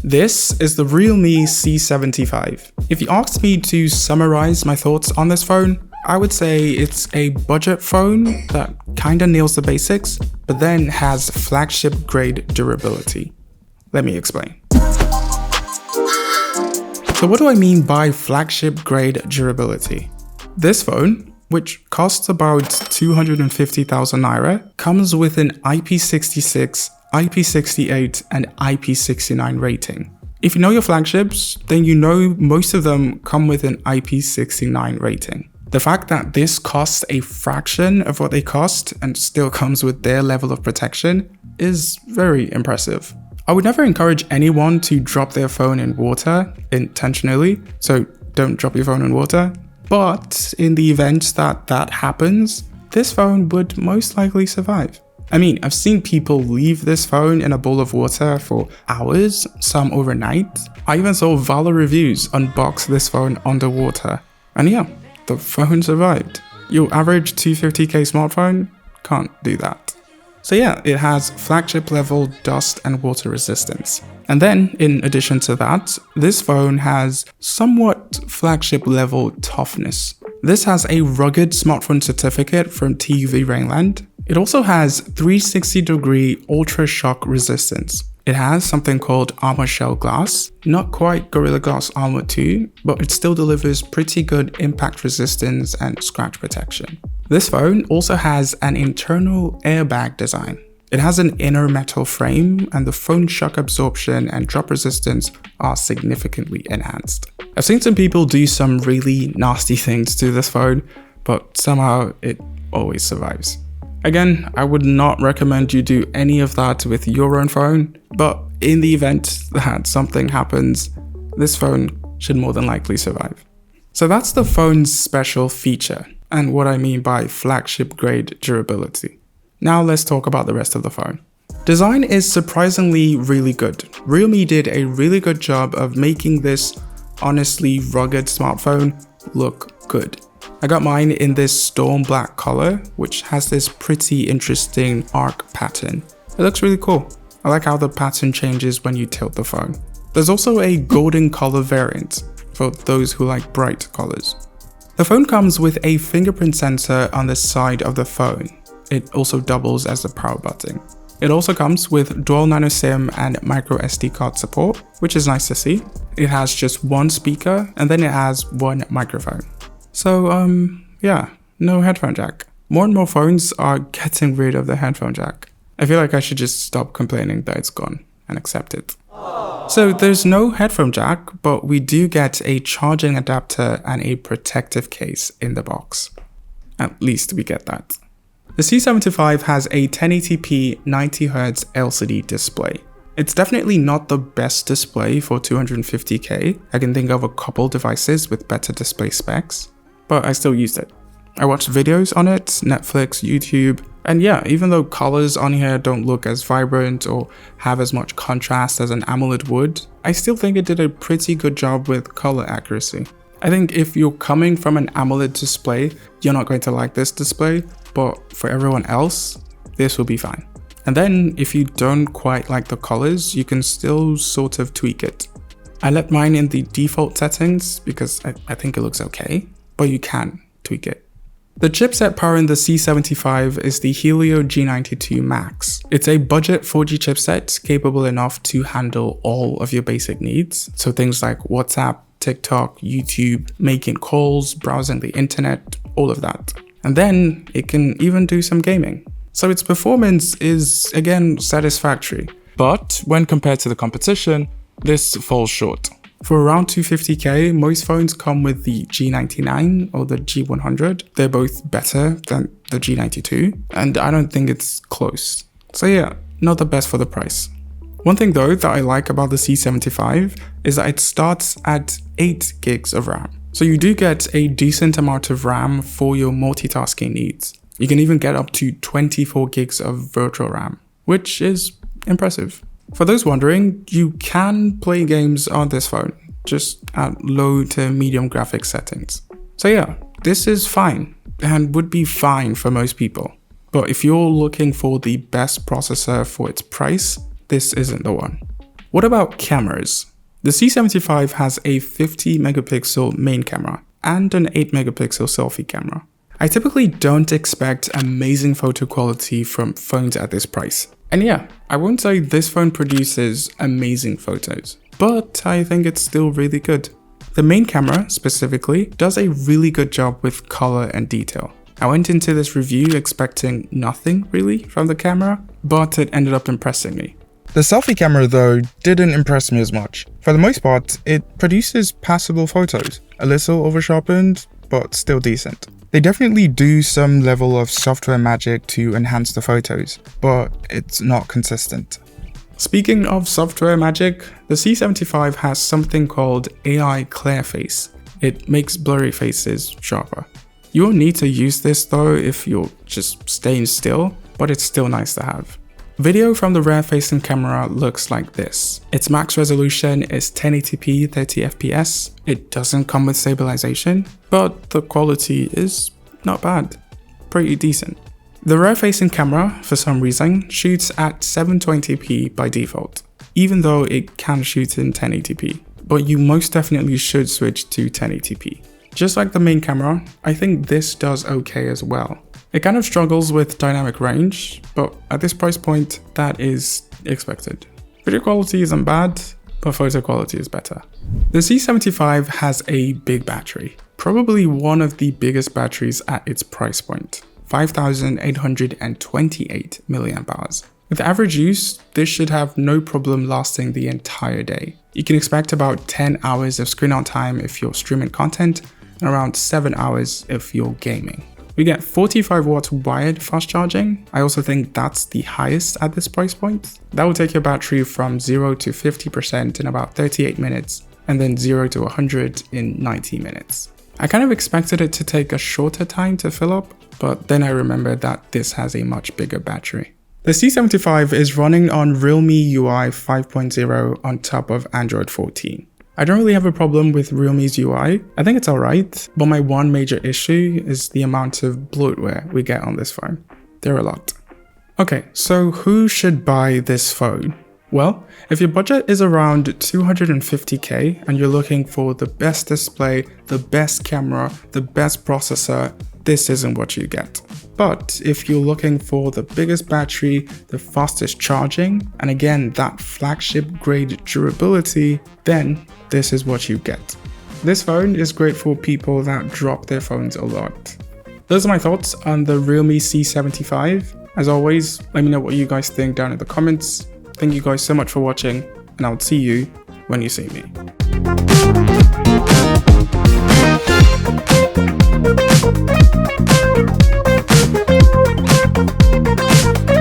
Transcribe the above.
This is the Realme C75. If you asked me to summarize my thoughts on this phone, I would say it's a budget phone that kinda nails the basics, but then has flagship grade durability. Let me explain. So what do I mean by flagship grade durability? This phone, which costs about 250,000 naira, comes with an IP66, IP68 and IP69 rating. If you know your flagships, then you know most of them come with an IP69 rating. The fact that this costs a fraction of what they cost and still comes with their level of protection is very impressive. I would never encourage anyone to drop their phone in water intentionally, so don't drop your phone in water. But in the event that that happens, this phone would most likely survive. I mean, I've seen people leave this phone in a bowl of water for hours, some overnight. I even saw Valor Reviews unbox this phone underwater. And yeah, the phone survived. Your average 250k smartphone can't do that. So yeah, it has flagship level dust and water resistance. And then, in addition to that, this phone has somewhat flagship level toughness. This has a rugged smartphone certificate from TUV Rainland. It also has 360-degree ultra shock resistance. It has something called Armor Shell Glass, not quite Gorilla Glass Armor 2, but it still delivers pretty good impact resistance and scratch protection. This phone also has an internal airbag design. It has an inner metal frame, and the phone shock absorption and drop resistance are significantly enhanced. I've seen some people do some really nasty things to this phone, but somehow it always survives. Again, I would not recommend you do any of that with your own phone, but in the event that something happens, this phone should more than likely survive. So that's the phone's special feature, and what I mean by flagship grade durability. Now let's talk about the rest of the phone. Design is surprisingly really good. Realme did a really good job of making this honestly rugged smartphone look good. I got mine in this storm black color, which has this pretty interesting arc pattern. It looks really cool. I like how the pattern changes when you tilt the phone. There's also a golden color variant for those who like bright colors. The phone comes with a fingerprint sensor on the side of the phone. It also doubles as a power button. It also comes with dual nano SIM and micro SD card support, which is nice to see. It has just one speaker and then it has one microphone. So yeah, no headphone jack. More and more phones are getting rid of the headphone jack. I feel like I should just stop complaining that it's gone and accept it. So there's no headphone jack, but we do get a charging adapter and a protective case in the box. At least we get that. The C75 has a 1080p 90Hz LCD display. It's definitely not the best display for 250k. I can think of a couple devices with better display specs, but I still used it. I watched videos on it, Netflix, YouTube, and yeah, even though colors on here don't look as vibrant or have as much contrast as an AMOLED would, I still think it did a pretty good job with color accuracy. I think if you're coming from an AMOLED display, you're not going to like this display, but for everyone else, this will be fine. And then if you don't quite like the colors, you can still sort of tweak it. I let mine in the default settings because I think it looks okay, but you can tweak it. The chipset powering the C75 is the Helio G92 Max. It's a budget 4G chipset capable enough to handle all of your basic needs. So things like WhatsApp, TikTok, YouTube, making calls, browsing the internet, all of that. And then it can even do some gaming. So its performance is again satisfactory. But when compared to the competition, this falls short. For around 250k, most phones come with the G99 or the G100. They're both better than the G92, and I don't think it's close. So yeah, not the best for the price. One thing though that I like about the C75 is that it starts at 8 gigs of RAM. So you do get a decent amount of RAM for your multitasking needs. You can even get up to 24 gigs of virtual RAM, which is impressive. For those wondering, you can play games on this phone, just at low to medium graphics settings. So yeah, this is fine and would be fine for most people. But if you're looking for the best processor for its price, this isn't the one. What about cameras? The C75 has a 50 megapixel main camera and an 8 megapixel selfie camera. I typically don't expect amazing photo quality from phones at this price. And yeah, I won't say this phone produces amazing photos, but I think it's still really good. The main camera, specifically, does a really good job with color and detail. I went into this review expecting nothing really from the camera, but it ended up impressing me. The selfie camera though didn't impress me as much. For the most part, it produces passable photos, a little over-sharpened, but still decent. They definitely do some level of software magic to enhance the photos, but it's not consistent. Speaking of software magic, the C75 has something called AI Clearface. It makes blurry faces sharper. You won't need to use this though if you're just staying still, but it's still nice to have. Video from the rear-facing camera looks like this. Its max resolution is 1080p 30fps. It doesn't come with stabilization, but the quality is not bad. Pretty decent. The rear-facing camera, for some reason, shoots at 720p by default, even though it can shoot in 1080p. But you most definitely should switch to 1080p. Just like the main camera, I think this does okay as well. It kind of struggles with dynamic range, but at this price point, that is expected. Video quality isn't bad, but photo quality is better. The C75 has a big battery, probably one of the biggest batteries at its price point, 5,828 mAh. With average use, this should have no problem lasting the entire day. You can expect about 10 hours of screen on time if you're streaming content, and around 7 hours if you're gaming. We get 45 watts wired fast charging. I also think that's the highest at this price point. That will take your battery from 0 to 50% in about 38 minutes, and then 0 to 100 in 90 minutes. I kind of expected it to take a shorter time to fill up, but then I remembered that this has a much bigger battery. The C75 is running on Realme UI 5.0 on top of Android 14. I don't really have a problem with Realme's UI. I think it's alright, but my one major issue is the amount of bloatware we get on this phone. They're a lot. Okay, so who should buy this phone? Well, if your budget is around 250k and you're looking for the best display, the best camera, the best processor, this isn't what you get. But if you're looking for the biggest battery, the fastest charging, and again that flagship grade durability, then this is what you get. This phone is great for people that drop their phones a lot. Those are my thoughts on the Realme C75. As always, let me know what you guys think down in the comments. Thank you guys so much for watching, and I'll see you when you see me.